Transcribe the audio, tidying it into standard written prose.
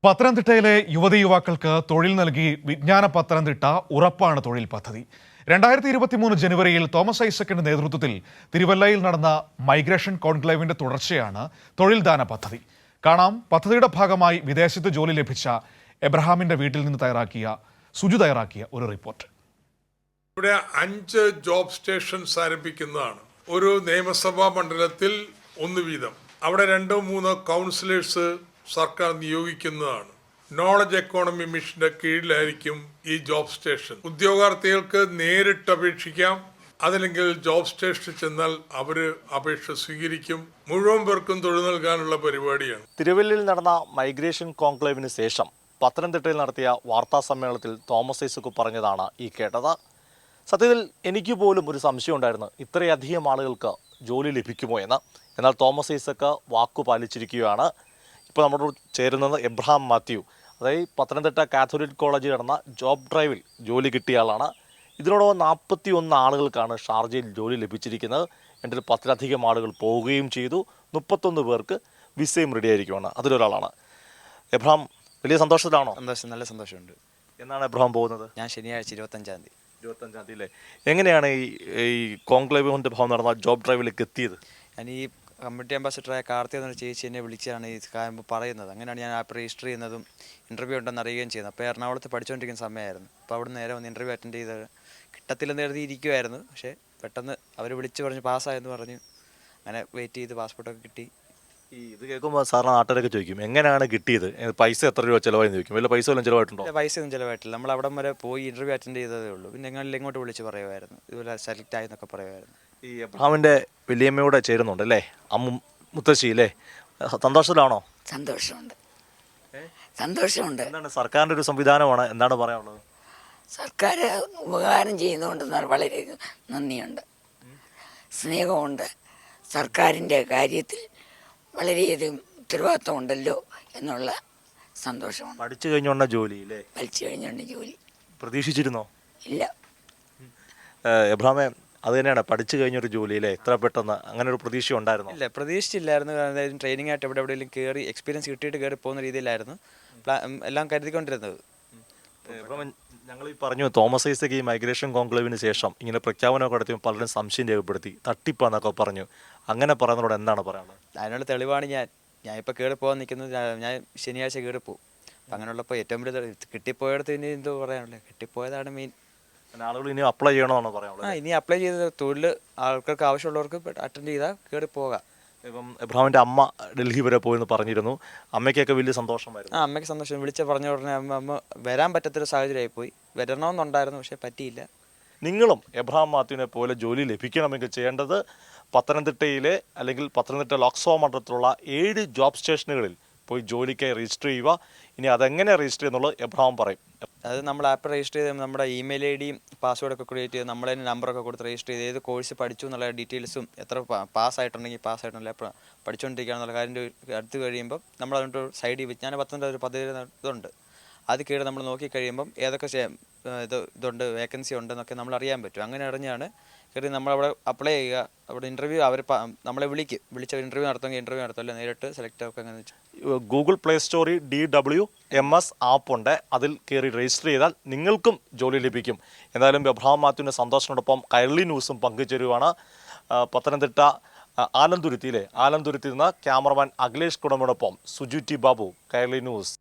പത്തനംതിട്ടയിലെ യുവതീ-യുവാക്കൾക്ക് തൊഴിൽ നൽകി വിജ്ഞാന പത്തനംതിട്ട ഉറപ്പാണ് തൊഴിൽ പദ്ധതി. 2023 ജനുവരിയിൽ തോമസ് ഐസക്കിന്റെ നേതൃത്വത്തിൽ തിരുവല്ലയിൽ നടന്ന മൈഗ്രേഷൻ കോൺക്ലേവിന്റെ തുടർച്ചയാണ് തൊഴിൽദാന പദ്ധതി. കാണാം പദ്ധതിയുടെ ഭാഗമായി വിദേശത്ത് ജോലി ലഭിച്ച എബ്രഹാമിന്റെ വീട്ടിൽ നിന്ന് സുജു തയ്യാറാക്കിയ ഒരു റിപ്പോർട്ട്. ഇവിടെ 5 ജോബ് സ്റ്റേഷൻസ് ആരംഭിക്കുന്നതാണ്. ഒരു നിയമസഭാ മണ്ഡലത്തിൽ 1 വീതം. അവിടെ 2-3 കൗൺസിലേഴ്സ് സർക്കാർ നിയോഗിക്കുന്നതാണ്. നോളജ് എക്കോണമി മിഷന്റെ കീഴിലായിരിക്കും ഈ ജോബ് സ്റ്റേഷൻ. ഉദ്യോഗാർത്ഥികൾക്ക് നേരിട്ട് അപേക്ഷിക്കാം, അതല്ലെങ്കിൽ ജോബ് സ്റ്റേഷനിൽ ചെന്നാൽ അവര് അപേക്ഷ സ്വീകരിക്കും. മുഴുവൻ പേർക്കും തൊഴിൽ നൽകാനുള്ള പരിപാടിയാണ്. തിരുവല്ലയിൽ നടന്ന മൈഗ്രേഷൻ കോൺക്ലേവിന് ശേഷം പത്തനംതിട്ടയിൽ നടത്തിയ വാർത്താ സമ്മേളനത്തിൽ തോമസ് ഐസക് പറഞ്ഞതാണ് ഈ കേട്ടത്. സത്യത്തിൽ എനിക്ക് പോലും ഒരു സംശയം ഉണ്ടായിരുന്നു, ഇത്രയധികം ആളുകൾക്ക് ജോലി ലഭിക്കുമോ എന്ന്. എന്നാൽ തോമസ് ഐസക് വാക്കു പാലിച്ചിരിക്കുകയാണ്. ഇപ്പോൾ നമ്മളോട് ചേരുന്നത് എബ്രഹാം മാത്യു, അതായത് പത്തനംതിട്ട കാത്തോലിക് കോളേജിൽ നടന്ന ജോബ് ഡ്രൈവിൽ ജോലി കിട്ടിയ ആളാണ്. ഇതിനോടൊപ്പം 41 ആളുകൾക്കാണ് ഷാർജയിൽ ജോലി ലഭിച്ചിരിക്കുന്നത്. എൻ്റെ 10ലധികം ആളുകൾ പോവുകയും ചെയ്തു. 31 പേർക്ക് വിസയും റെഡി ആയിരിക്കുവാണ്. അതിലൊരാളാണ് എബ്രഹാം. വലിയ സന്തോഷത്തിലാണോ? നല്ല സന്തോഷമുണ്ട്. എന്നാണ് എബ്രഹാം പോകുന്നത്? ഞാൻ ശനിയാഴ്ച 25-ാം തീയതി. 25-ാം തീയതി അല്ലേ? എങ്ങനെയാണ് ഈ കോൺക്ലേവിന്റെ ഭാഗം നടന്ന ജോബ് ഡ്രൈവിലേക്ക് എത്തിയത്? ഞാൻ ഈ കമ്മ്യൂണിറ്റി അംബാസിഡറായ കാർത്തി എന്നൊരു ചേച്ചി എന്നെ വിളിച്ചാണ് ഈ കാര്യം പറയുന്നത്. അങ്ങനെയാണ് ഞാൻ ആപ്പ് രജിസ്റ്റർ ചെയ്യുന്നതും ഇൻ്റർവ്യൂ ഉണ്ടെന്ന് അറിയുകയും ചെയ്യുന്നത്. അപ്പോൾ എറണാകുളത്ത് പഠിച്ചുകൊണ്ടിരിക്കുന്ന സമയമായിരുന്നു. അപ്പോൾ അവിടെ നേരെ വന്ന് ഇൻ്റർവ്യൂ അറ്റൻഡ് ചെയ്ത് കിട്ടത്തില്ലെന്ന് കരുതി ഇരിക്കുമായിരുന്നു. പക്ഷേ പെട്ടെന്ന് അവർ വിളിച്ച് പറഞ്ഞ് പാസ്സായെന്ന് പറഞ്ഞു. അങ്ങനെ വെയിറ്റ് ചെയ്ത് പാസ്പോർട്ടൊക്കെ കിട്ടി. ഇത് കേൾക്കുമ്പോൾ സാറിന് നാട്ടുകാരൊക്കെ ചോദിക്കും, എങ്ങനെയാണ് കിട്ടിയത്? പൈസ എത്ര രൂപ ചിലവായെന്ന് ചോദിക്കും. വല്ല പൈസ വല്ലതും ചിലവായിട്ടുണ്ടോ? പൈസയൊന്നും ചിലവായിട്ടില്ല. നമ്മൾ അവിടെ വരെ പോയി ഇൻ്റർവ്യൂ അറ്റൻഡ് ചെയ്തതേ ഉള്ളൂ. പിന്നെ ഞങ്ങൾ ഇങ്ങോട്ട് വിളിച്ച് പറയുമായിരുന്നു, ഇതുപോലെ സെലക്ട് ആയി എന്നൊക്കെ പറയുമായിരുന്നു. ഈ എബ്രഹാമിൻ്റെ വലിയമ്മയോടെ ചേരുന്നുണ്ട് അല്ലേ, മുത്തശ്ശി അല്ലേ? സന്തോഷത്തിലാണോ? സന്തോഷമുണ്ട്. എന്താണ് സർക്കാരിൻ്റെ ഒരു സംവിധാനമാണ്, എന്താണ് പറയാനുള്ളത്? സർക്കാർ ഉപകാരം ചെയ്യുന്നതുകൊണ്ട് വളരെ നന്ദിയുണ്ട്, സ്നേഹമുണ്ട്. സർക്കാരിൻ്റെ കാര്യത്തിൽ വളരെയധികം ഉത്തരവാദിത്വം ഉണ്ടല്ലോ എന്നുള്ള സന്തോഷമാണ്. പഠിച്ചു കഴിഞ്ഞോണ്ട ജോലി അല്ലേ? പഠിച്ചു കഴിഞ്ഞോണ്ട് ജോലി. പ്രതീക്ഷിച്ചിരുന്നോ? ഇല്ല. എബ്രഹാമെ, അത് തന്നെയാണ്, പഠിച്ചു കഴിഞ്ഞൊരു ജോലി അല്ലേ? ഇത്ര പെട്ടെന്ന് അങ്ങനെ ഒരു പ്രതീക്ഷ ഉണ്ടായിരുന്നു? ഇല്ല, പ്രതീക്ഷിച്ചില്ലായിരുന്നു. അതായത് ട്രെയിനിങ് ആയിട്ട് എവിടെയെങ്കിലും കയറി എക്സ്പീരിയൻസ് കിട്ടിയിട്ട് കയറി പോകുന്ന രീതിയിലായിരുന്നു എല്ലാം കരുതിക്കൊണ്ടിരുന്നത്. ഞങ്ങൾ ഈ പറഞ്ഞു, തോമസ് ഐസക് ഈ മൈഗ്രേഷൻ കോൺക്ലേവിന് ശേഷം ഇങ്ങനെ പ്രഖ്യാപനമൊക്കെ നടത്തി പലരും സംശയം രേഖപ്പെടുത്തി, തട്ടിപ്പാന്നൊക്കെ പറഞ്ഞു. അങ്ങനെ പറയുന്നതോട് എന്താണ് പറയാനുള്ളത്? അതിനുള്ള തെളിവാണ് ഞാൻ ഇപ്പോൾ കയറി പോകാൻ നിൽക്കുന്നത്. ഞാൻ ശനിയാഴ്ച കയറി പോകും. അപ്പം അങ്ങനെയുള്ളപ്പോൾ ഏറ്റവും വലിയ കിട്ടിപ്പോയടത്ത് ഇനി എന്തോ പറയാനുള്ളത്, കിട്ടിപ്പോയതാണ് മെയിൻ. ആളുകൾ ഇനി അപ്ലൈ ചെയ്യണമെന്നാണ് പറയാനുള്ളത്. ഇനി അപ്ലൈ ചെയ്ത് തൊഴിൽ ആൾക്കാർക്ക് ആവശ്യമുള്ളവർക്ക് അറ്റൻഡ് ചെയ്താൽ കയറി പോകാം. ഇപ്പം എബ്രഹാമിൻ്റെ അമ്മ ഡൽഹി വരെ പോയെന്ന് പറഞ്ഞിരുന്നു. അമ്മയ്ക്കൊക്കെ വലിയ സന്തോഷമായിരുന്നു. അമ്മയ്ക്ക് സന്തോഷം. പറഞ്ഞ ഉടനെ അമ്മ വരാൻ പറ്റാത്തൊരു സാഹചര്യമായി പോയി. വരണമെന്നുണ്ടായിരുന്നു, പക്ഷേ പറ്റിയില്ല. നിങ്ങളും എബ്രഹാം മാത്യുവിനെ പോലെ ജോലി ലഭിക്കണമെങ്കിൽ ചെയ്യേണ്ടത് പത്തനംതിട്ടയിലെ അല്ലെങ്കിൽ പത്തനംതിട്ട ലോക്സഭാ മണ്ഡലത്തിലുള്ള 7 ജോബ് സ്റ്റേഷനുകളിൽ പോയി ജോലിക്കായി രജിസ്റ്റർ ചെയ്യുക. ഇനി അതെങ്ങനെ രജിസ്റ്റർ ചെയ്യുന്നുള്ളത് എബ്രഹാം പറയും. അത് നമ്മൾ ആപ്പ് രജിസ്റ്റർ ചെയ്ത് നമ്മുടെ ഇമെയിൽ ഐഡിയും പാസ്വേഡൊക്കെ ക്രിയേറ്റ് ചെയ്ത് നമ്മളെ നമ്പറൊക്കെ കൊടുത്ത് രജിസ്റ്റർ ചെയ്ത് ഏത് കോഴ്സ് പഠിച്ചു എന്നുള്ള ഡീറ്റെയിൽസും എത്ര പാസ്സായിട്ടുണ്ടെങ്കിൽ പാസ്സായിട്ടുണ്ടെങ്കിൽ പഠിച്ചുകൊണ്ടിരിക്കുക എന്നുള്ള കാര്യം അടുത്ത് കഴിയുമ്പം നമ്മൾ അതുകൊണ്ട് സൈഡിൽ വിജ്ഞാന പത്തനംതിട്ട ഒരു പദ്ധതി ഇതുണ്ട്. അത് കീഴിൽ നമ്മൾ നോക്കി കഴിയുമ്പം ഏതൊക്കെ ഇതുണ്ട്, വേക്കൻസി ഉണ്ടെന്നൊക്കെ നമ്മൾ അറിയാൻ പറ്റും. അങ്ങനെ അറിഞ്ഞാണ് കയറി നമ്മളവിടെ അപ്ലൈ ചെയ്യുക. അവിടെ ഇൻ്റർവ്യൂ അവർ നമ്മളെ വിളിച്ച് ഇൻ്റർവ്യൂ നടത്തുമെങ്കിൽ ഇൻ്റർവ്യൂ നടത്തുമല്ല, നേരിട്ട് സെലക്ട് ആക്കുക. അങ്ങനെ ഗൂഗിൾ പ്ലേ സ്റ്റോറിൽ DWMS ആപ്പ് ഉണ്ട്. അതിൽ കയറി രജിസ്റ്റർ ചെയ്താൽ നിങ്ങൾക്കും ജോലി ലഭിക്കും. എന്തായാലും എബ്രഹാം മാത്യുവിൻ്റെ സന്തോഷത്തിനോടൊപ്പം കൈരളി ന്യൂസും പങ്കുചേരുവാണ്. പത്തനംതിട്ട ആലന്തുരുത്തിയിൽ നിന്ന് ക്യാമറമാൻ അഖിലേഷ് കുടമയോടൊപ്പം സുജു ടി ബാബു, കൈരളി ന്യൂസ്.